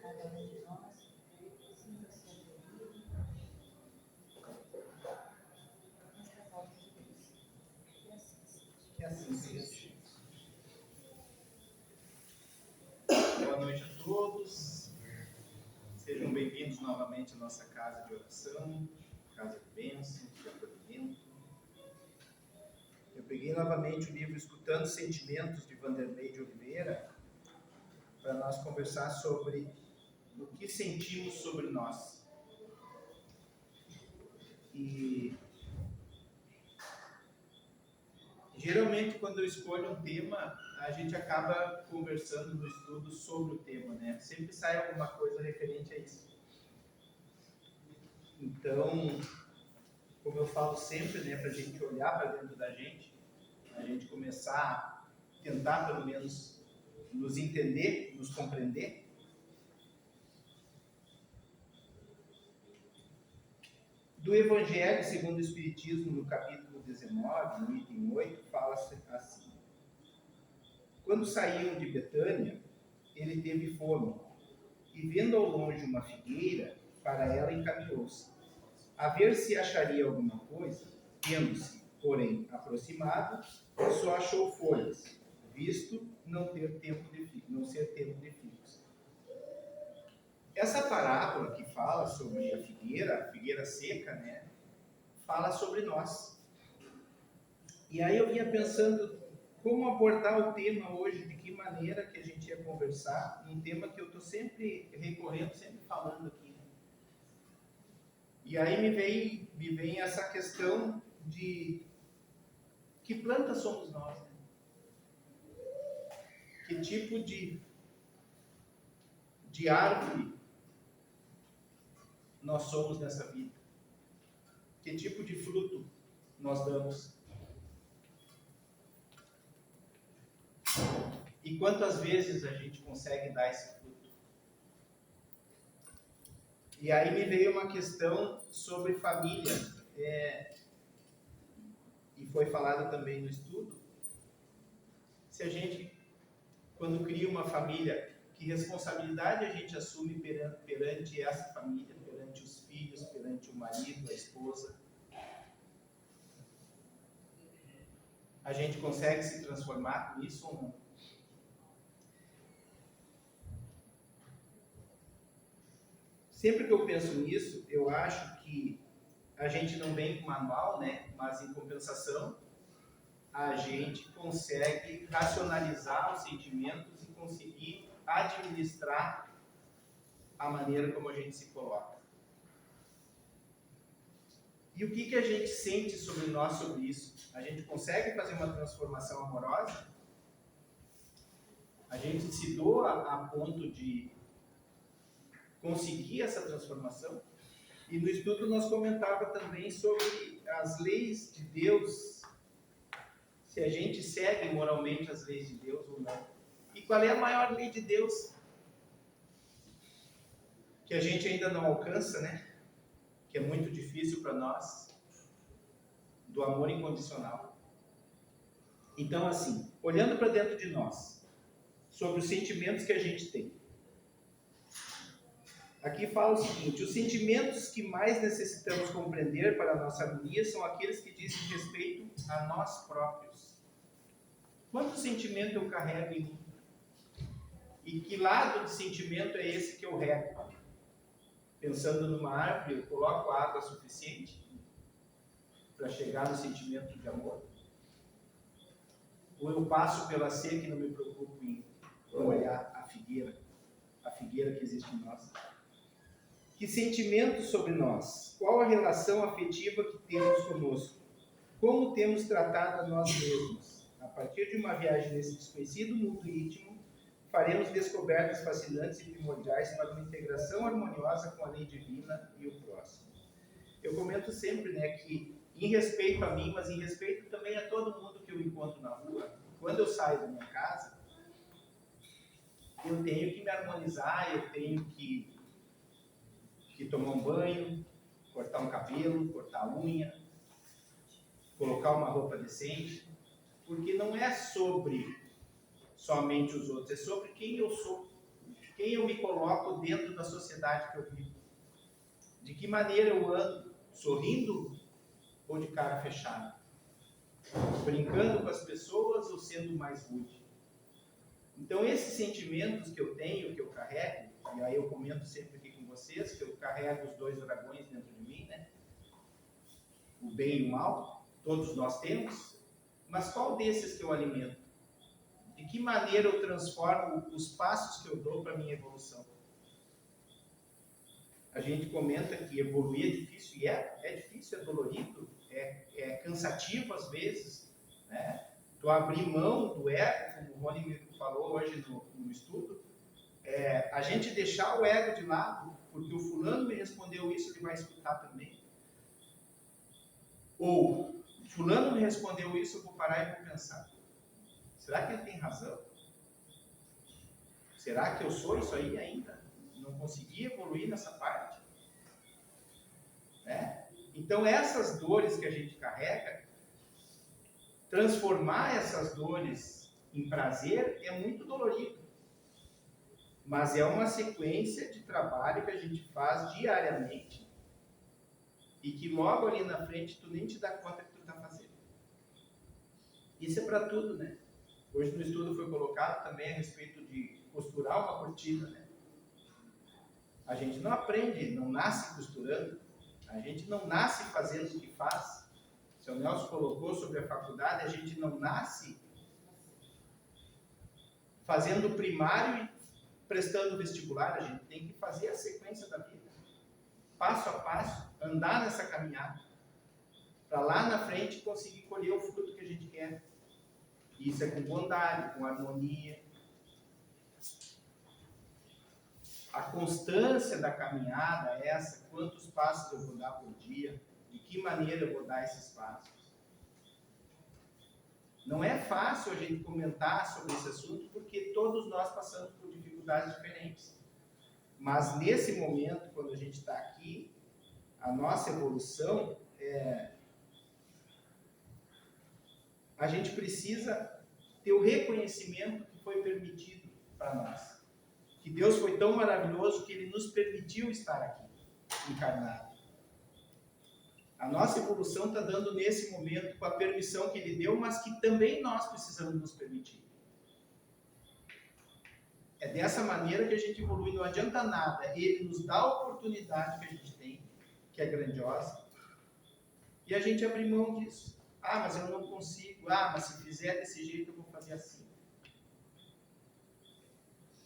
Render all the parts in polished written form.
cada um de nós, sinta-se acolhido nesta falta de Deus. Que assim seja. Que assim seja. Boa noite a todos. Sejam bem-vindos novamente à nossa casa de oração, casa de bênção, de acolhimento. Eu peguei novamente o livro Escutando Sentimentos, de Vanderlei de Oliveira, para nós conversar sobre o que sentimos sobre nós. E geralmente, quando eu escolho um tema, a gente acaba conversando no estudo sobre o tema, né? Sempre sai alguma coisa referente a isso. Então, como eu falo sempre, né, para a gente olhar para dentro da gente, a gente começar a tentar, pelo menos, nos entender, nos compreender. Do Evangelho segundo o Espiritismo, no capítulo 19, no item 8, fala-se assim: quando saíam de Betânia, ele teve fome, e vendo ao longe uma figueira, para ela encaminhou-se, a ver se acharia alguma coisa. Tendo-se, porém, aproximado, só achou folhas, visto não ser tempo de figos. Essa parábola que fala sobre a figueira seca, né, fala sobre nós. E aí eu vinha pensando como abordar o tema hoje, de que maneira que a gente ia conversar, um tema que eu estou sempre recorrendo, sempre falando aqui. E aí me vem essa questão de que planta somos nós, né? Que tipo de árvore nós somos nessa vida? Que tipo de fruto nós damos? E quantas vezes a gente consegue dar esse fruto? E aí me veio uma questão sobre família, e foi falado também no estudo. Se a gente, quando cria uma família, que responsabilidade a gente assume perante essa família, perante os filhos, perante o marido, a esposa? A gente consegue se transformar nisso ou não? Sempre que eu penso nisso, eu acho que a gente não vem com manual, né? Mas em compensação, a gente consegue racionalizar os sentimentos e conseguir administrar a maneira como a gente se coloca. E o que a gente sente sobre nós sobre isso? A gente consegue fazer uma transformação amorosa? A gente se doa a ponto de conseguir essa transformação? E no estudo nós comentava também sobre as leis de Deus, se a gente segue moralmente as leis de Deus ou não. E qual é a maior lei de Deus? Que a gente ainda não alcança, né? Que é muito difícil para nós, do amor incondicional. Então, assim, olhando para dentro de nós, sobre os sentimentos que a gente tem. Aqui fala o seguinte: os sentimentos que mais necessitamos compreender para a nossa harmonia são aqueles que dizem respeito a nós próprios. Quanto sentimento eu carrego em mim? E que lado de sentimento é esse que eu rego? Pensando numa árvore, eu coloco água suficiente para chegar no sentimento de amor? Ou eu passo pela seca e não me preocupo em olhar a figueira que existe em nós? Que sentimentos sobre nós? Qual a relação afetiva que temos conosco? Como temos tratado a nós mesmos? A partir de uma viagem nesse desconhecido mundo íntimo, faremos descobertas fascinantes e primordiais para uma integração harmoniosa com a lei divina e o próximo. Eu comento sempre, né, que em respeito a mim, mas em respeito também a todo mundo que eu encontro na rua, quando eu saio da minha casa, eu tenho que me harmonizar, eu tenho que tomar um banho, cortar um cabelo, cortar a unha, colocar uma roupa decente, porque não é sobre somente os outros, é sobre quem eu sou. quem eu me coloco dentro da sociedade que eu vivo. De que maneira eu ando, sorrindo ou de cara fechada? Brincando com as pessoas ou sendo mais rude? Então, esses sentimentos que eu tenho, que eu carrego, e aí eu comento sempre aqui com vocês, que eu carrego os dois dragões dentro de mim, né? O bem e o mal, todos nós temos, mas qual desses que eu alimento? De que maneira eu transformo os passos que eu dou para a minha evolução? A gente comenta que evoluir é difícil, e é difícil, é dolorido, é cansativo às vezes, né? Tu abrir mão do ego, como o Rony falou hoje no estudo, a gente deixar o ego de lado, porque o fulano me respondeu isso, ele vai escutar também. Ou, fulano me respondeu isso, eu vou parar e vou pensar. Será que ele tem razão? Será que eu sou isso aí ainda? Não consegui evoluir nessa parte? Então, essas dores que a gente carrega, transformar essas dores em prazer é muito dolorido. Mas é uma sequência de trabalho que a gente faz diariamente e que logo ali na frente tu nem te dá conta que tu está fazendo. Isso é para tudo, né? Hoje no estudo foi colocado também a respeito de costurar uma cortina, né? A gente não aprende, não nasce costurando, a gente não nasce fazendo o que faz. O seu Nelson colocou sobre a faculdade, a gente não nasce fazendo o primário e prestando o vestibular, a gente tem que fazer a sequência da vida, passo a passo, andar nessa caminhada, para lá na frente conseguir colher o fruto que a gente quer. Isso é com bondade, com harmonia. A constância da caminhada é essa, quantos passos eu vou dar por dia, de que maneira eu vou dar esses passos. Não é fácil a gente comentar sobre esse assunto, porque todos nós passamos por dificuldades diferentes. Mas nesse momento, quando a gente está aqui, a nossa evolução, a gente precisa ter o reconhecimento que foi permitido para nós. Que Deus foi tão maravilhoso que Ele nos permitiu estar aqui, encarnado. A nossa evolução está dando nesse momento com a permissão que Ele deu, mas que também nós precisamos nos permitir. É dessa maneira que a gente evolui, não adianta nada. Ele nos dá a oportunidade que a gente tem, que é grandiosa, e a gente abrir mão disso. Ah, mas eu não consigo. Ah, mas se fizer desse jeito eu vou fazer assim.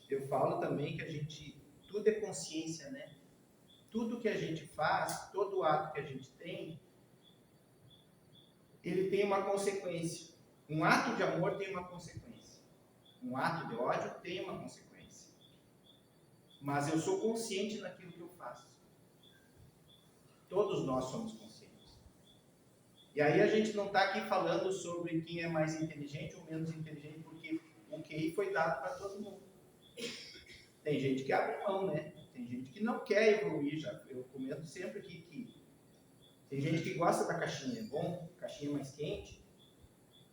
Eu falo também que tudo é consciência, né? Tudo que a gente faz, todo ato que a gente tem, ele tem uma consequência. Um ato de amor tem uma consequência. Um ato de ódio tem uma consequência. Mas eu sou consciente naquilo que eu faço. Todos nós somos conscientes. E aí a gente não está aqui falando sobre quem é mais inteligente ou menos inteligente, porque o QI foi dado para todo mundo. Tem gente que abre mão, né? Tem gente que não quer evoluir. Eu comento sempre que tem gente que gosta da caixinha, é bom, caixinha mais quente,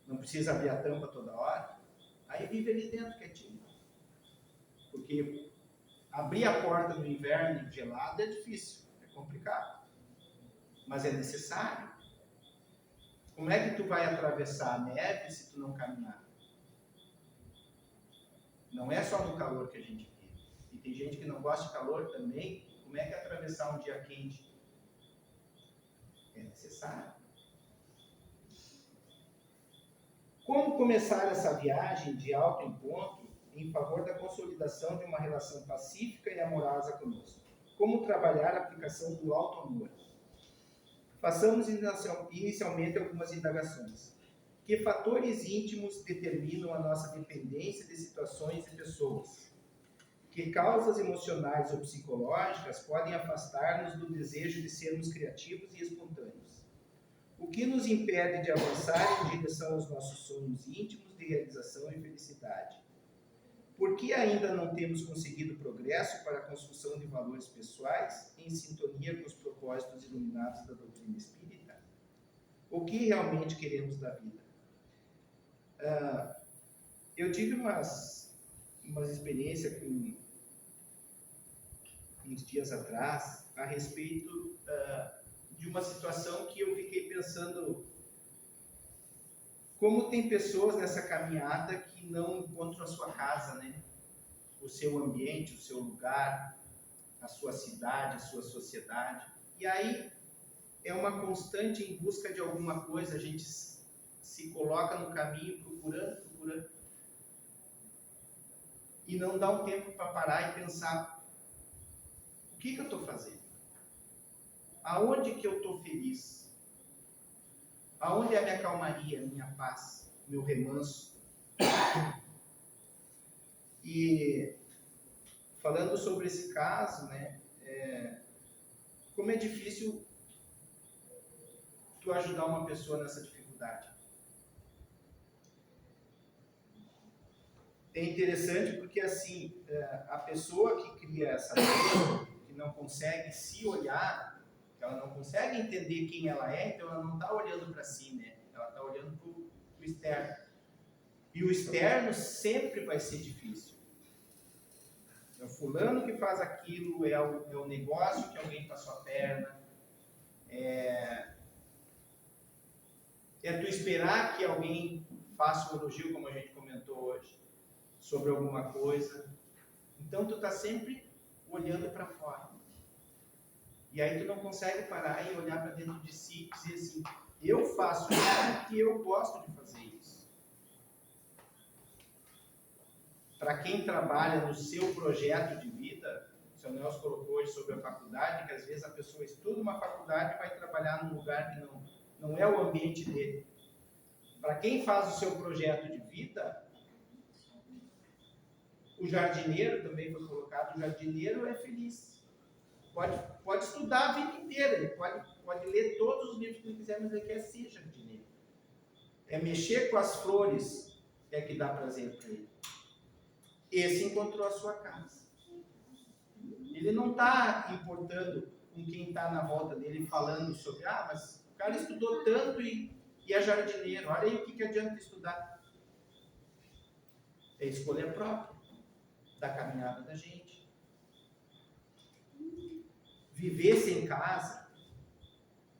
não precisa abrir a tampa toda hora, aí vive ali dentro quietinho. Porque abrir a porta no inverno gelado é difícil, é complicado, mas é necessário. Como é que tu vai atravessar a neve se tu não caminhar? Não é só no calor que a gente vive. E tem gente que não gosta de calor também. Como é que é atravessar um dia quente? É necessário. Como começar essa viagem de autoencontro em favor da consolidação de uma relação pacífica e amorosa conosco? Como trabalhar a aplicação do auto-amor? Façamos inicialmente algumas indagações. Que fatores íntimos determinam a nossa dependência de situações e pessoas? Que causas emocionais ou psicológicas podem afastar-nos do desejo de sermos criativos e espontâneos? O que nos impede de avançar em direção aos nossos sonhos íntimos de realização e felicidade? Por que ainda não temos conseguido progresso para a construção de valores pessoais em sintonia com os propósitos iluminados da doutrina espírita? O que realmente queremos da vida? Eu tive umas experiências com uns dias atrás a respeito de uma situação que eu fiquei pensando, como tem pessoas nessa caminhada que não encontram a sua casa, né? O seu ambiente, o seu lugar, a sua cidade, a sua sociedade. E aí é uma constante em busca de alguma coisa, a gente se coloca no caminho procurando, e não dá um tempo para parar e pensar: o que eu estou fazendo? Aonde que eu estou feliz? Aonde é a minha calmaria, a minha paz, meu remanso? E falando sobre esse caso, né, como é difícil tu ajudar uma pessoa nessa dificuldade. É interessante porque assim, a pessoa que cria essa dor, que não consegue se olhar, ela não consegue entender quem ela é, então ela não está olhando para si, né? Ela está olhando para o externo. E o externo sempre vai ser difícil. É o fulano que faz aquilo, é o negócio que alguém passou a perna, é tu esperar que alguém faça um elogio, como a gente comentou hoje, sobre alguma coisa. Então tu está sempre olhando para fora. E aí tu não consegue parar e olhar para dentro de si e dizer assim: eu faço isso porque eu gosto de fazer isso. Para quem trabalha no seu projeto de vida, o Sr. Nelson colocou hoje sobre a faculdade, que às vezes a pessoa estuda uma faculdade e vai trabalhar num lugar que não é o ambiente dele. Para quem faz o seu projeto de vida, o jardineiro também foi colocado, o jardineiro é feliz. Pode estudar a vida inteira, ele pode ler todos os livros que ele quiser, mas ele quer ser jardineiro. É mexer com as flores que dá prazer para ele. Esse encontrou a sua casa. Ele não está importando com quem está na volta dele, falando sobre, mas o cara estudou tanto e é jardineiro, olha aí o que adianta estudar. É escolha própria da caminhada da gente. Viver sem casa,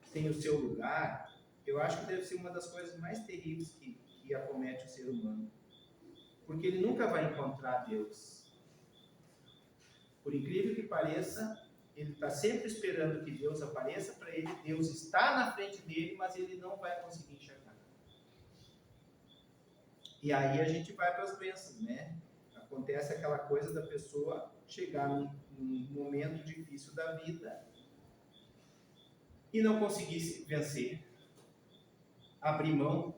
sem o seu lugar, eu acho que deve ser uma das coisas mais terríveis que acomete o ser humano. Porque ele nunca vai encontrar Deus. Por incrível que pareça, ele está sempre esperando que Deus apareça para ele. Deus está na frente dele, mas ele não vai conseguir enxergar. E aí a gente vai para as bênçãos, né? Acontece aquela coisa da pessoa chegar num momento difícil da vida e não conseguir vencer. Abrir mão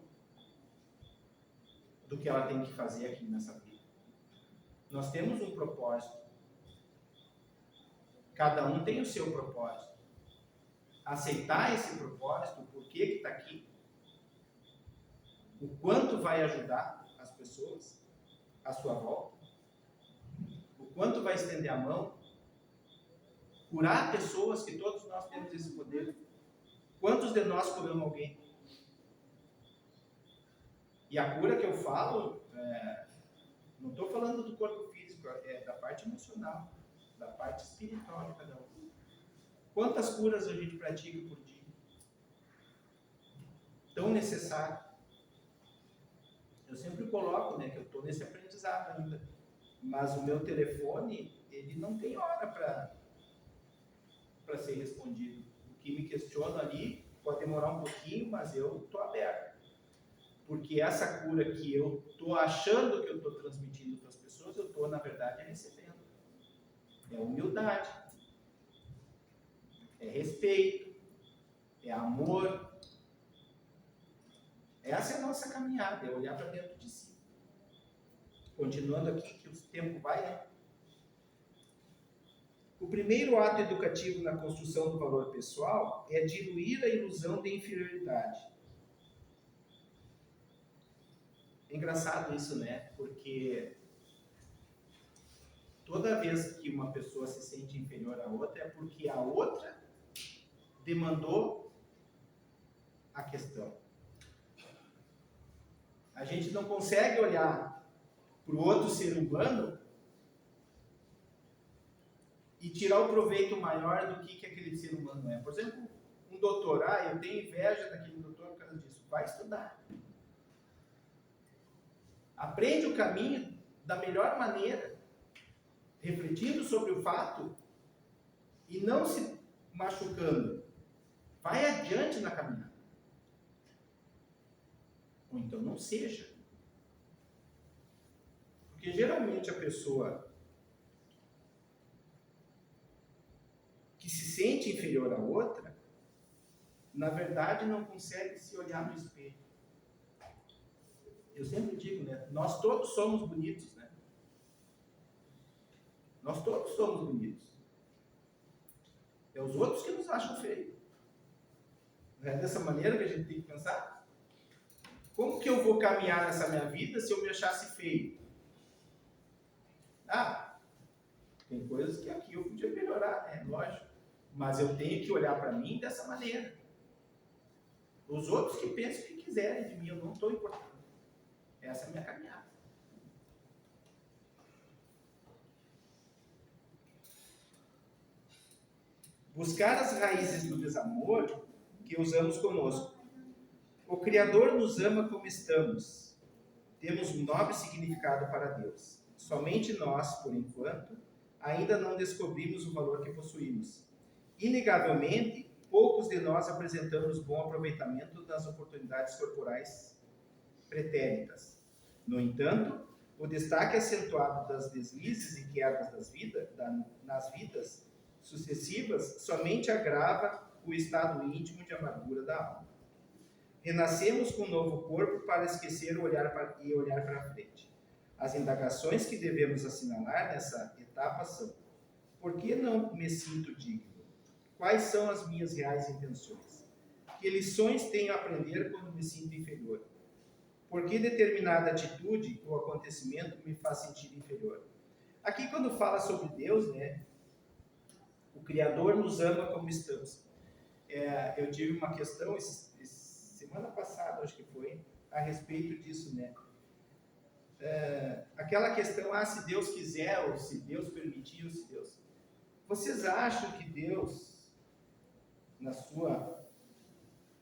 do que ela tem que fazer aqui nessa vida. Nós temos um propósito. Cada um tem o seu propósito. Aceitar esse propósito, o porquê que está aqui, o quanto vai ajudar as pessoas à sua volta, o quanto vai estender a mão, curar pessoas, que todos nós temos esse poder. Quantos de nós curamos alguém? E a cura que eu falo, não estou falando do corpo físico, é da parte emocional, da parte espiritual de cada um. Quantas curas a gente pratica por dia? Tão necessário. Eu sempre coloco, né, que eu estou nesse aprendizado ainda. Mas o meu telefone, ele não tem hora para ser respondido. O que me questiona ali pode demorar um pouquinho, mas eu estou aberto. Porque essa cura que eu estou achando que eu estou transmitindo para as pessoas, eu estou, na verdade, recebendo. É humildade. É respeito. É amor. Essa é a nossa caminhada, é olhar para dentro de si. Continuando aqui, que o tempo vai, né? O primeiro ato educativo na construção do valor pessoal é diluir a ilusão de inferioridade. É engraçado isso, né? Porque toda vez que uma pessoa se sente inferior à outra, é porque a outra demandou a questão. A gente não consegue olhar para o outro ser humano e tirar o proveito maior do que aquele ser humano é. Por exemplo, um doutor, eu tenho inveja daquele doutor por causa disso. Vai estudar. Aprende o caminho da melhor maneira, refletindo sobre o fato e não se machucando. Vai adiante na caminhada. Ou então não seja. Porque geralmente a pessoa que se sente inferior à outra, na verdade não consegue se olhar no espelho. Eu sempre digo, né? Nós todos somos bonitos, né? Nós todos somos bonitos. É os outros que nos acham feio. Não é dessa maneira que a gente tem que pensar? Como que eu vou caminhar nessa minha vida se eu me achasse feio? Tem coisas que aqui eu podia melhorar, né? Lógico. Mas eu tenho que olhar para mim dessa maneira. Os outros que pensam o que quiserem de mim, eu não estou importando. Essa é a minha caminhada. Buscar as raízes do desamor que usamos conosco. O Criador nos ama como estamos. Temos um nobre significado para Deus. Somente nós, por enquanto, ainda não descobrimos o valor que possuímos. Inegavelmente, poucos de nós apresentamos bom aproveitamento das oportunidades corporais pretéritas. No entanto, o destaque acentuado das deslizes e quedas nas vidas sucessivas somente agrava o estado íntimo de amargura da alma. Renascemos com um novo corpo para esquecer o olhar para frente. As indagações que devemos assinalar nessa etapa são: por que não me sinto digno? Quais são as minhas reais intenções? Que lições tenho a aprender quando me sinto inferior? Por que determinada atitude ou acontecimento me faz sentir inferior? Aqui, quando fala sobre Deus, né, o Criador nos ama como estamos. Eu tive uma questão semana passada, acho que foi, a respeito disso, né? Aquela questão, se Deus quiser, ou se Deus permitir, ou se Deus... Vocês acham que Deus, na sua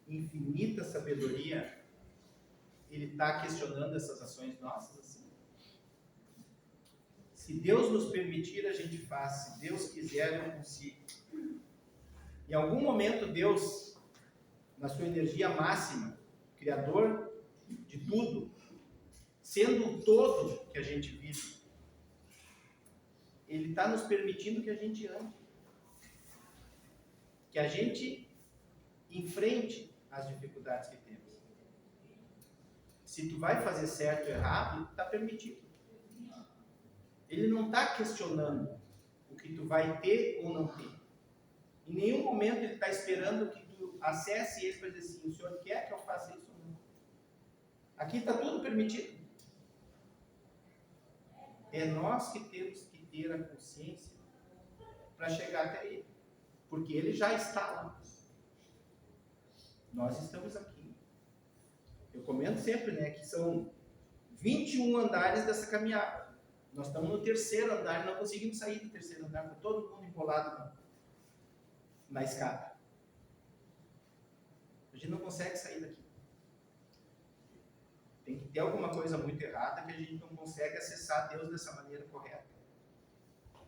infinita sabedoria, Ele está questionando essas ações nossas assim? Se Deus nos permitir, a gente faz. Se Deus quiser, eu consigo. Em algum momento, Deus, na sua energia máxima, Criador de tudo, sendo o todo que a gente vive, Ele está nos permitindo que a gente ande. Que a gente enfrente as dificuldades que temos. Se tu vai fazer certo ou errado, está permitido. Ele não está questionando o que tu vai ter ou não ter. Em nenhum momento ele está esperando que tu acesse ele para dizer assim: o senhor quer que eu faça isso ou não? Aqui está tudo permitido. É nós que temos que ter a consciência para chegar até ele. Porque ele já está lá. Nós estamos aqui. Eu comento sempre, né, que são 21 andares dessa caminhada. Nós estamos no terceiro andar e não conseguimos sair do terceiro andar, com todo mundo empolado na escada. A gente não consegue sair daqui. Tem que ter alguma coisa muito errada que a gente não consegue acessar Deus dessa maneira correta.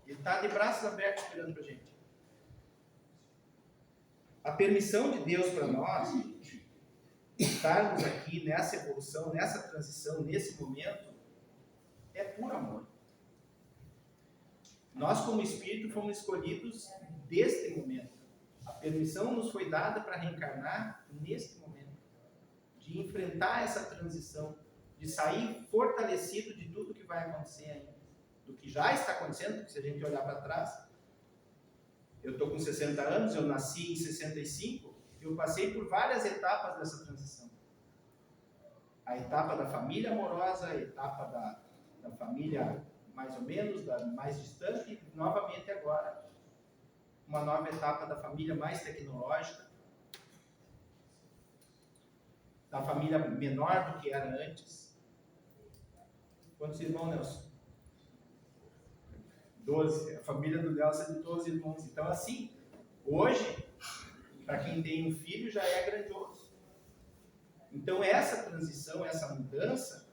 Ele está de braços abertos esperando para a gente. A permissão de Deus para nós estarmos aqui nessa evolução, nessa transição, nesse momento, é por amor. Nós, como Espírito, fomos escolhidos deste momento. A permissão nos foi dada para reencarnar neste momento, de enfrentar essa transição, de sair fortalecido de tudo que vai acontecer ainda, do que já está acontecendo, porque se a gente olhar para trás, eu estou com 60 anos, eu nasci em 65, eu passei por várias etapas dessa transição. A etapa da família amorosa, a etapa da família mais ou menos, da mais distante, e novamente agora, uma nova etapa da família mais tecnológica, da família menor do que era antes. Quantos irmãos, Nelson? 12. A família do Nelson é de 12 irmãos. Então, assim, hoje, para quem tem um filho, já é grandioso. Então, essa transição, essa mudança,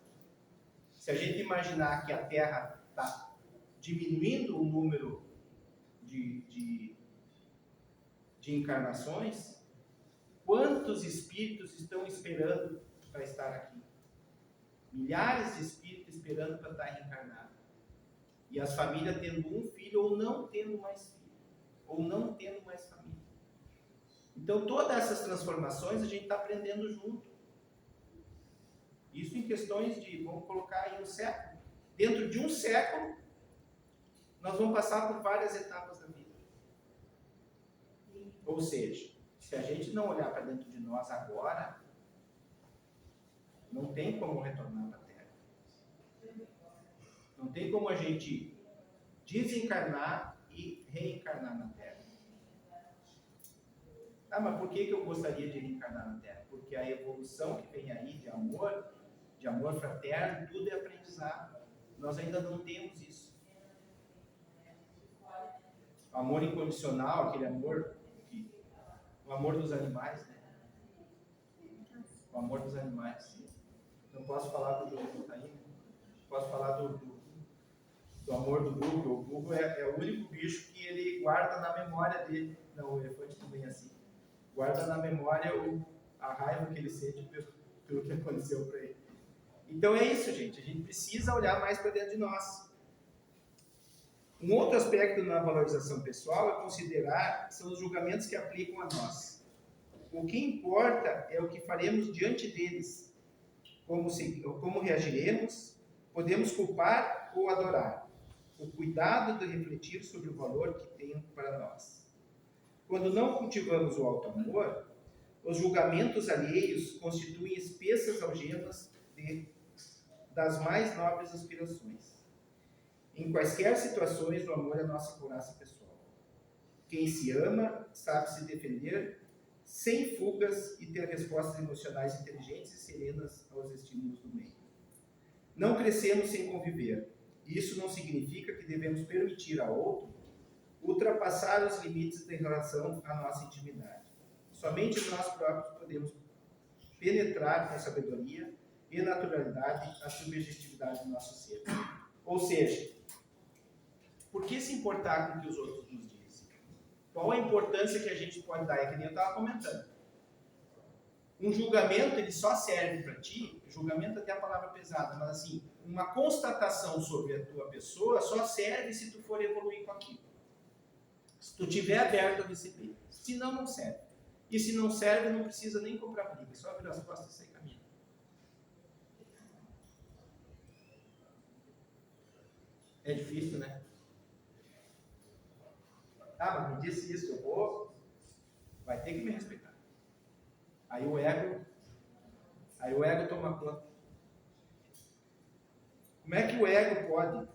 se a gente imaginar que a Terra está diminuindo o número de encarnações, quantos espíritos estão esperando para estar aqui? Milhares de espíritos esperando para estar reencarnado. E as famílias tendo um filho ou não tendo mais filho, ou não tendo mais família. Então, todas essas transformações a gente está aprendendo junto. Isso em questões de, vamos colocar aí um século. Dentro de um século, nós vamos passar por várias etapas da vida. Ou seja, se a gente não olhar para dentro de nós agora, não tem como retornar para a Terra. Não tem como a gente desencarnar e reencarnar na Terra. Ah, mas por que eu gostaria de reencarnar na Terra? Porque a evolução que vem aí de amor fraterno, tudo é aprendizado. Nós ainda não temos isso. O amor incondicional, aquele amor, o amor dos animais, né? O amor dos animais. Não posso falar do burro, tá aí? Posso falar do amor do burro. O burro é o único bicho que ele guarda na memória dele. Não, o elefante também é assim. Guarda na memória a raiva que ele sente pelo que aconteceu para ele. Então é isso, gente. A gente precisa olhar mais para dentro de nós. Um outro aspecto na valorização pessoal é considerar são os julgamentos que aplicam a nós. O que importa é o que faremos diante deles, como reagiremos, podemos culpar ou adorar. O cuidado de refletir sobre o valor que tem para nós. Quando não cultivamos o auto-amor, os julgamentos alheios constituem espessas algemas das mais nobres aspirações. Em quaisquer situações, o amor é a nossa couraça pessoal. Quem se ama sabe se defender sem fugas e ter respostas emocionais inteligentes e serenas aos estímulos do meio. Não crescemos sem conviver. Isso não significa que devemos permitir a outro ultrapassar os limites em relação à nossa intimidade. Somente nós próprios podemos penetrar com sabedoria e naturalidade a subjetividade do nosso ser. Ou seja, por que se importar com o que os outros nos dizem? Qual a importância que a gente pode dar? É que nem eu estava comentando. Um julgamento, ele só serve para ti, julgamento até a palavra pesada, mas assim, uma constatação sobre a tua pessoa só serve se tu for evoluir com aquilo. Se tu estiver aberto a receber. Se não, não serve. E se não serve, não precisa nem comprar briga, só virar as costas e sair caminhando. É difícil, né? Ah, mas me disse isso, eu vou. Vai ter que me respeitar. Aí o ego toma conta. Como é que o ego pode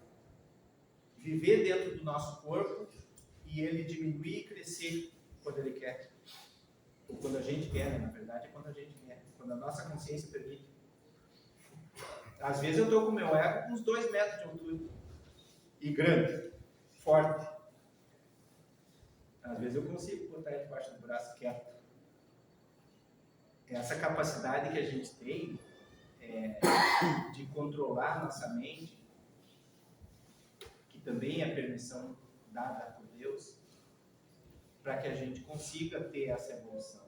viver dentro do nosso corpo e ele diminuir e crescer quando ele quer? Ou quando a gente quer, né? Na verdade é quando a gente quer, quando a nossa consciência permite. Às vezes eu estou com o meu ego com uns 2 metros de altura e grande, forte. Às vezes eu consigo botar ele debaixo do braço quieto. Essa capacidade que a gente tem de controlar nossa mente, que também é permissão dada por Deus, para que a gente consiga ter essa evolução.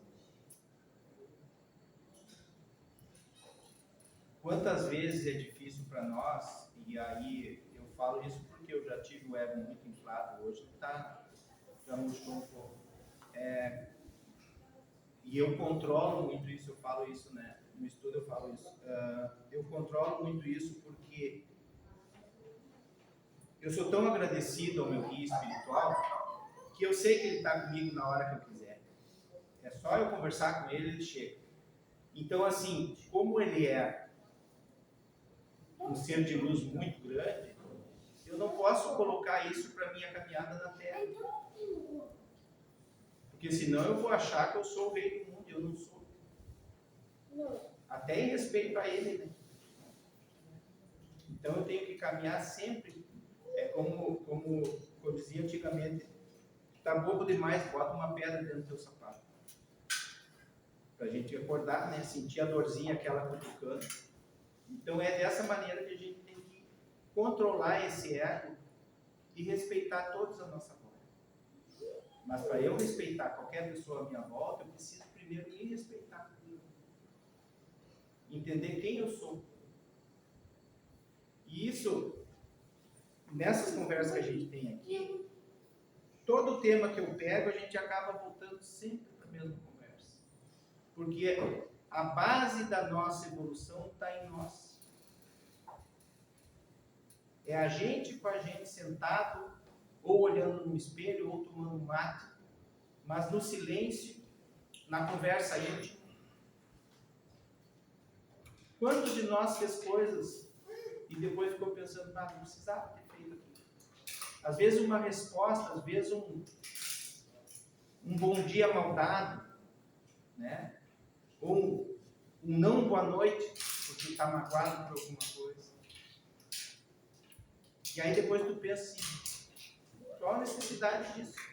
Quantas vezes é difícil para nós, e aí eu falo isso porque eu já tive o ego muito inflado, hoje já murchou um pouco. E eu controlo muito isso, eu falo isso, né? No estudo eu falo isso. Eu controlo muito isso porque eu sou tão agradecido ao meu guia espiritual que eu sei que ele está comigo na hora que eu quiser. É só eu conversar com ele, ele chega. Então, assim, como ele é um ser de luz muito grande, eu não posso colocar isso para minha caminhada na Terra. Porque senão eu vou achar que eu sou o rei do mundo, e eu não sou. Até em respeito a ele, né? Então eu tenho que caminhar sempre como eu dizia antigamente, tá bobo demais, bota uma pedra dentro do teu sapato. Pra gente acordar, né? Sentir a dorzinha aquela cutucando. Então é dessa maneira que a gente tem que controlar esse ego e respeitar todos à nossa volta. Mas para eu respeitar qualquer pessoa à minha volta, eu preciso primeiro me respeitar. Entender quem eu sou. E isso, nessas conversas que a gente tem aqui, todo tema que eu pego, a gente acaba voltando sempre para a mesma conversa. Porque a base da nossa evolução está em nós. É a gente com a gente sentado, ou olhando no espelho, ou tomando um mate, mas no silêncio, na conversa íntima. Quantos de nós fez coisas e depois ficou pensando, não precisava ter feito aquilo. Às vezes uma resposta, às vezes um bom dia mal dado, né? Ou um não boa noite, porque está magoado por alguma coisa. E aí depois tu pensa assim, qual a necessidade disso?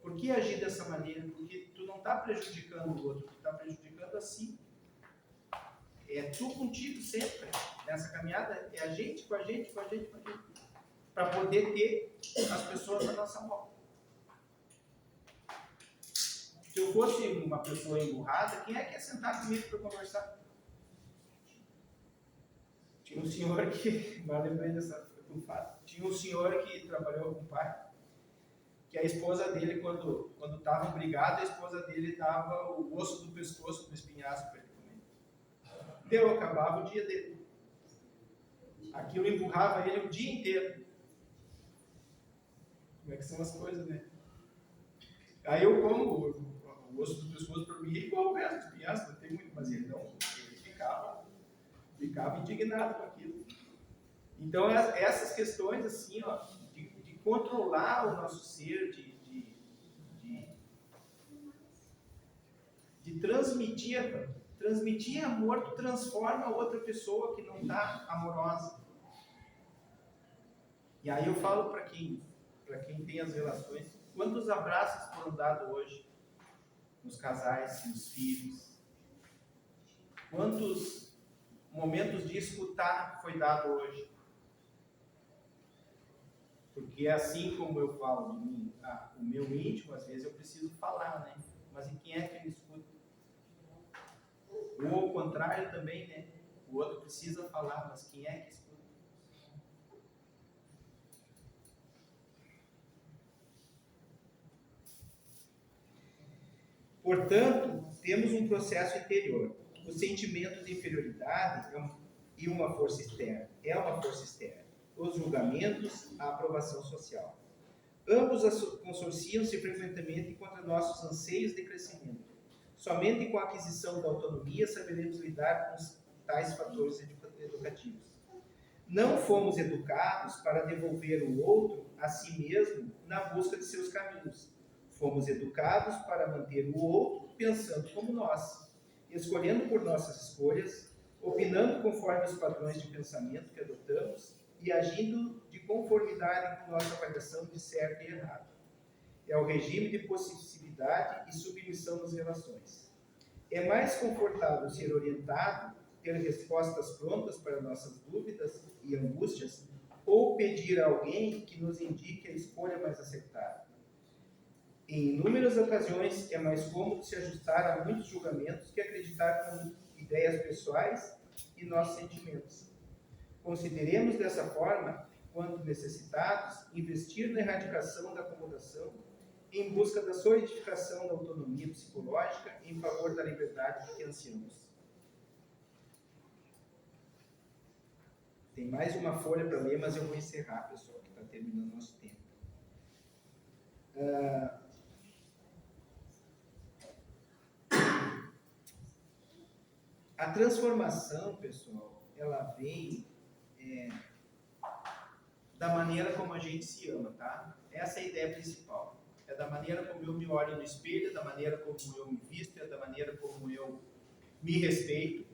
Por que agir dessa maneira? Porque tu não está prejudicando o outro, tu está prejudicando a si. É tu contigo sempre. Nessa caminhada é a gente com a gente, para poder ter as pessoas à nossa volta. Se eu fosse uma pessoa emburrada, quem é que ia sentar comigo para conversar? Tinha um senhor que, mas lembrei dessa fato. Tinha um senhor que trabalhou com o pai, que a esposa dele, quando estavam brigados, a esposa dele dava o osso do pescoço do espinhaço para ele comer. Deu, acabava o dia dele. Aquilo empurrava ele o dia inteiro. Como é que são as coisas, né? Aí eu como o osso do pescoço para mim, igual o resto do espinhaço, não tem muito, mas ele não, ele ficava indignado com aquilo. Então, essas questões, assim, ó, de controlar o nosso ser, de transmitir amor, tu transforma a outra pessoa que não está amorosa. E aí eu falo para quem tem as relações, quantos abraços foram dados hoje nos casais, nos filhos? Quantos momentos de escutar foi dado hoje? Porque assim como eu falo de mim, o meu íntimo, às vezes eu preciso falar, né? Mas em quem é que me escuta? Ou ao contrário também, né? O outro precisa falar, mas quem é que escuta? Portanto, temos um processo interior. O sentimento de inferioridade e uma força externa. É uma força externa. Os julgamentos, a aprovação social. Ambos consorciam-se frequentemente contra nossos anseios de crescimento. Somente com a aquisição da autonomia saberemos lidar com os tais fatores educativos. Não fomos educados para devolver o outro a si mesmo na busca de seus caminhos. Fomos educados para manter o outro pensando como nós, escolhendo por nossas escolhas, opinando conforme os padrões de pensamento que adotamos e agindo de conformidade com nossa avaliação de certo e errado. É o regime de possessividade e submissão nas relações. É mais confortável ser orientado, ter respostas prontas para nossas dúvidas e angústias, ou pedir a alguém que nos indique a escolha mais acertada. Em inúmeras ocasiões, é mais cômodo se ajustar a muitos julgamentos que acreditar com ideias pessoais e nossos sentimentos. Consideremos dessa forma, quando necessitados, investir na erradicação da acomodação em busca da solidificação da autonomia psicológica em favor da liberdade que ansiamos. Tem mais uma folha para ler, mas eu vou encerrar, pessoal, que está terminando o nosso tempo. A transformação, pessoal, ela vem da maneira como a gente se ama, tá? Essa é a ideia principal. É da maneira como eu me olho no espelho, é da maneira como eu me visto, é da maneira como eu me respeito.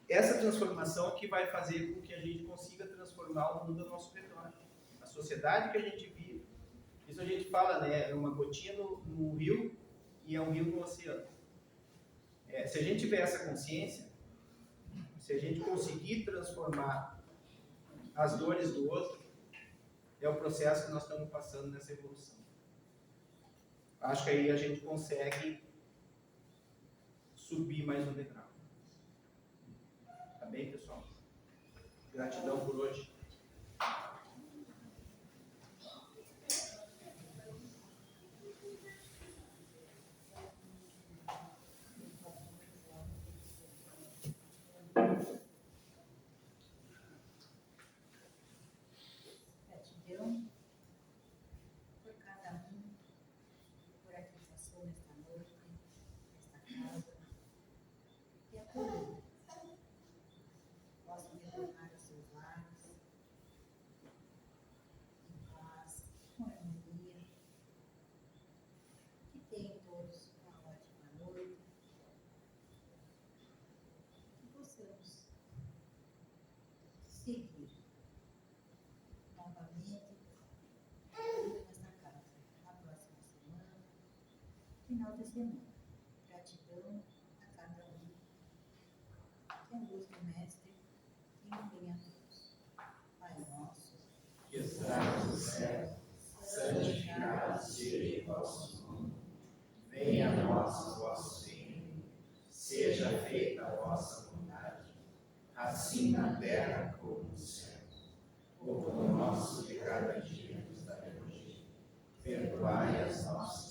essa transformação que vai fazer com que a gente consiga transformar o mundo ao nosso redor, a sociedade que a gente vive. Isso a gente fala, né? É uma gotinha no rio e é um rio no oceano. Se a gente tiver essa consciência, se a gente conseguir transformar as dores do outro, é o processo que nós estamos passando nessa evolução. Acho que aí a gente consegue subir mais um degrau. Tá bem, pessoal? Gratidão por hoje. Gratidão por cada um, por aquilo que passou nesta noite, nesta casa, e a todos possam retornar aos seus lares, em paz, com harmonia, que tenham todos uma ótima noite, que possamos seguir novamente nesta casa, na próxima semana, final de semana. Gratidão a cada um. Que a luz do Mestre ilumine a todos. Pai nosso, Que estás no céu, santificado seja o vosso nome. Venha a nós o vosso reino. Seja feita a vossa vontade, assim na terra como no céu. O pão nosso de cada dia nos dai hoje. Perdoai as nossas